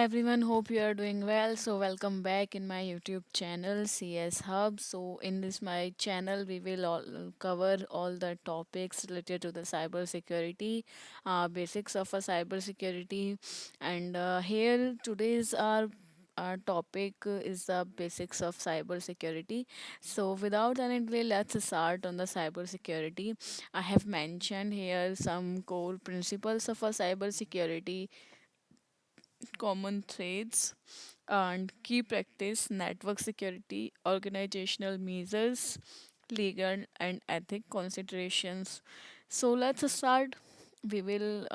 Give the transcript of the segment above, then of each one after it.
everyone, hope you are doing well. So welcome back in my YouTube channel CS Hub. So in this my channel we will all cover all the topics related to the cyber security, basics of a cyber security, and here today's our topic is the basics of cyber security. So without any delay, let's start on the cyber security. I have mentioned here some core principles of a cyber security, common threads and key practice, network security, organizational measures, legal and ethic considerations. So let's start. We will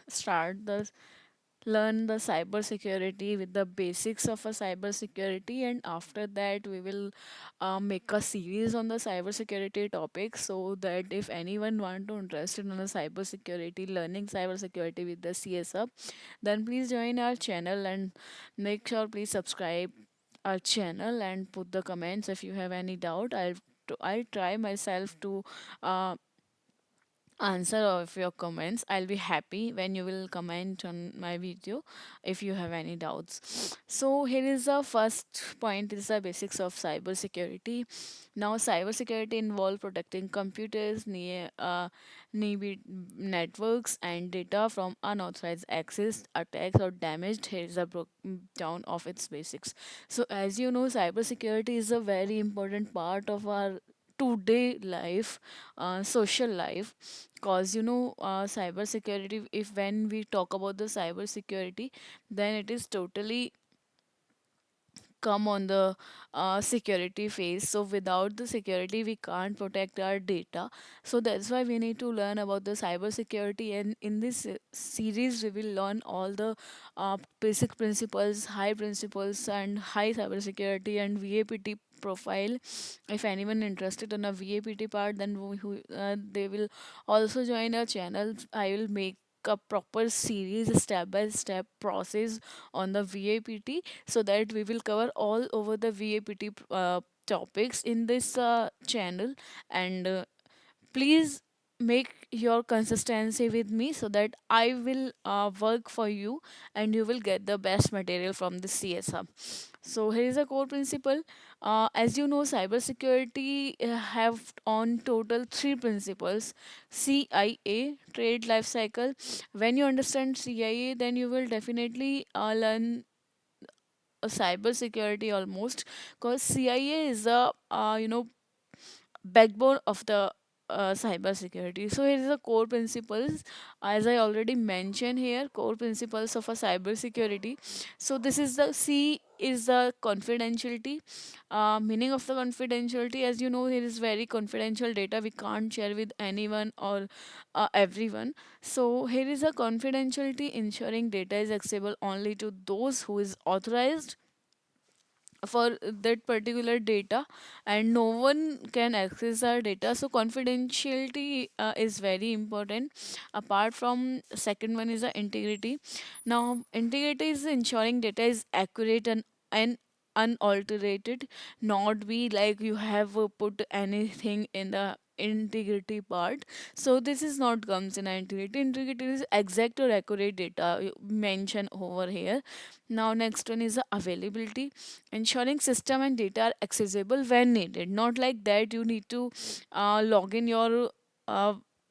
start the learn the cyber security with the basics of a cyber security, and after that we will make a series on the cyber security topic, so that if anyone want to interested in the cyber security, learning cyber security with the CSUp, then please join our channel and make sure please subscribe our channel and put the comments if you have any doubt. I'll try myself to uh, answer of your comments. I'll be happy when you will comment on my video if you have any doubts. So here is the first point, is the basics of cyber security. Now cyber security involve protecting computers, networks and data from unauthorized access, attacks or damage. Here is a breakdown of its basics. So as you know, cyber security is a very important part of our today life, social life, cause cyber security, if when we talk about the cyber security, then it is totally come on the security phase. So without the security we can't protect our data. So that's why we need to learn about the cyber security, and in this series we will learn all the basic principles, high principles and high cyber security and VAPT profile. If anyone interested in a VAPT part, then they will also join our channel. I will make a proper series, step by step process on the VAPT, so that we will cover all over the VAPT topics in this channel. And please make your consistency with me, so that I will work for you and you will get the best material from the CS Hub. So here is a core principle. As you know, cybersecurity have on total three principles: CIA, trade life cycle. When you understand CIA, then you will definitely learn a cyber security almost, because CIA is a backbone of the cyber security. So here is the core principles, as I already mentioned here, core principles of a cyber security. So this is the C is the confidentiality. Meaning of the confidentiality, as you know, here is very confidential data we can't share with anyone or everyone. So here is a confidentiality, ensuring data is accessible only to those who is authorized for that particular data, and no one can access our data. So confidentiality is very important. Apart from second one is the integrity. Now integrity is ensuring data is accurate and unalterated, not be like you have put anything in the integrity part. So this is not comes in integrity. Integrity is exact or accurate data mentioned over here. Now next one is the availability, ensuring system and data are accessible when needed. Not like that you need to log in your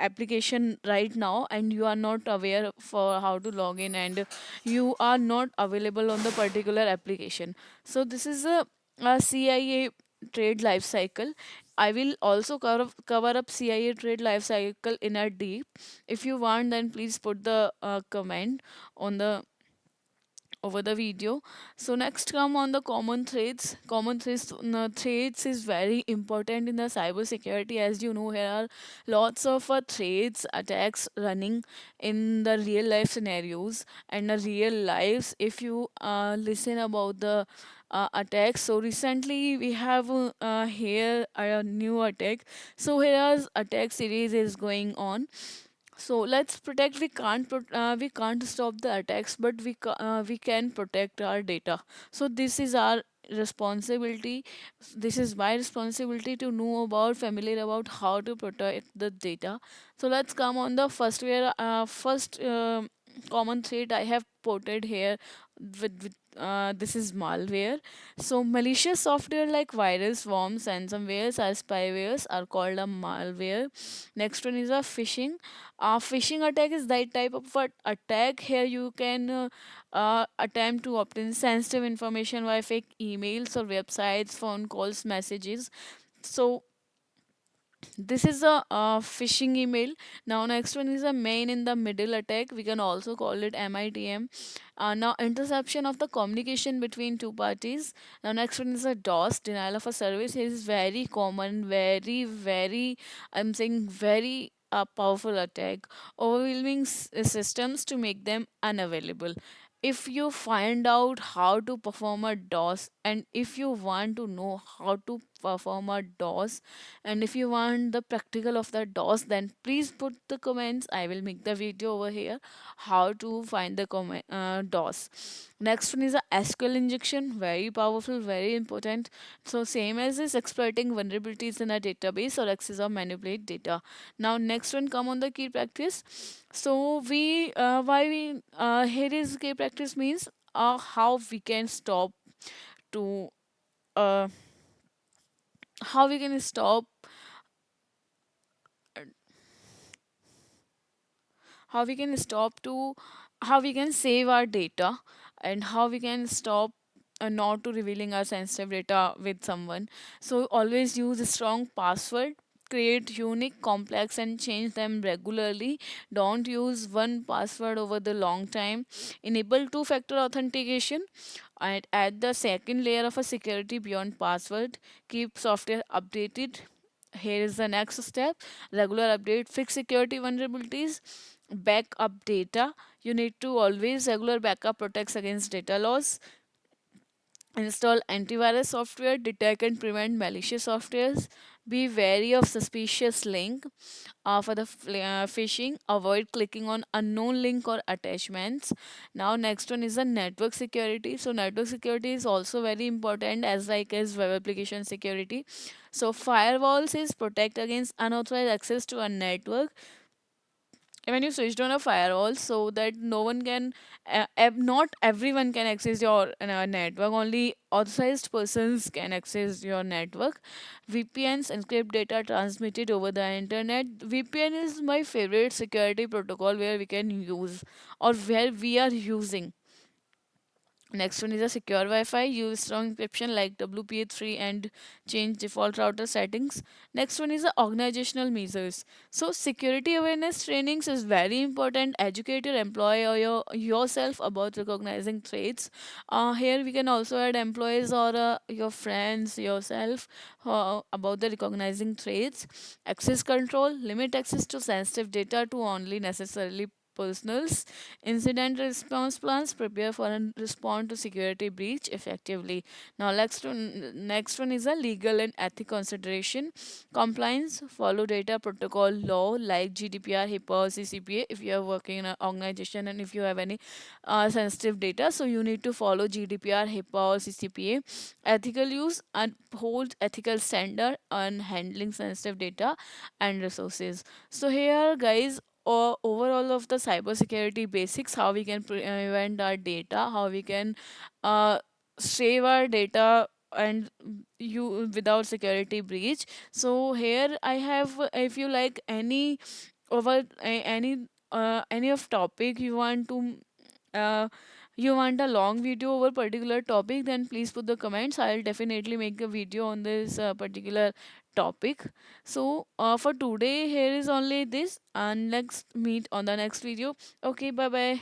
application right now and you are not aware for how to log in, and you are not available on the particular application. So this is a CIA trade life cycle. I will also cover up CIA trade life cycle in a deep. If you want, then please put the comment on the over the video. So next come on the common threads. Common threads, threads is very important in the cyber security. As you know, here are lots of threads attacks running in the real life scenarios and the real lives. If you listen about the attacks, so recently we have here a new attack. So here's attack series is going on. So let's protect. We can't stop the attacks, but we can protect our data. So this is our responsibility. This is my responsibility to know about, familiar about how to protect the data. So let's come on the first where first. common threat I have ported here with this is malware. So malicious software like virus, worms, ransomwares, or spywares are called a malware. Next one is a phishing. Phishing attack is that type of attack. Here you can attempt to obtain sensitive information via fake emails or websites, phone calls, messages. So this is a phishing email. Now next one is a main in the middle attack, we can also call it MITM. Now interception of the communication between two parties. Now next one is a DOS, denial of a service. It is very common, very, I'm saying very powerful attack, overwhelming systems to make them unavailable. If you find out how to perform a DOS, and if you want to know how to perform a DOS, and if you want the practical of the DOS, then please put the comments. I will make the video over here how to find the DOS. Next one is a SQL injection, very powerful, very important. So same as this, exploiting vulnerabilities in a database or access or manipulate data. Now next one come on the key practice. So we why we here is key practice means how we can stop to uh, how we can stop how we can stop to how we can save our data, and how we can stop not to revealing our sensitive data with someone. So always use a strong password, create unique complex and change them regularly. Don't use one password over the long time. Enable two factor authentication and add the second layer of a security beyond password. Keep software updated. Here is the next step: regular update, fix security vulnerabilities, backup data. You need to always regular backup protects against data loss. Install antivirus software, detect and prevent malicious softwares. Be wary of suspicious link. For the phishing, avoid clicking on unknown link or attachments. Now next one is the network security. So network security is also very important as like as web application security. So firewalls is protect against unauthorized access to a network. When you switched on a firewall so that no one can not everyone can access your network, only authorized persons can access your network. VPNs encrypt data transmitted over the internet. VPN is my favorite security protocol where we can use or where we are using. Next one is a secure Wi-Fi. Use strong encryption like WPA3 and change default router settings. Next one is the organizational measures. So security awareness trainings is very important. Educate your employee or yourself about recognizing threats. Here we can also add employees or your friends, yourself about the recognizing threats. Access control. Limit access to sensitive data to only necessarily personals. Incident response plans, prepare for and respond to security breach effectively. Now next one is a legal and ethic consideration. Compliance, follow data protocol law like GDPR, HIPAA, CCPA. If you are working in an organization and if you have any sensitive data, so you need to follow GDPR, HIPAA or CCPA. Ethical use, and hold ethical standard on handling sensitive data and resources. So here guys, or overall of the cybersecurity basics, how we can prevent our data, how we can uh, save our data and you without security breach. So here I have, if you like over any of topic you want to uh, you want a long video over particular topic, then please put the comments. I'll definitely make a video on this particular topic. So for today here is only this, and let's meet on the next video. Okay, bye bye.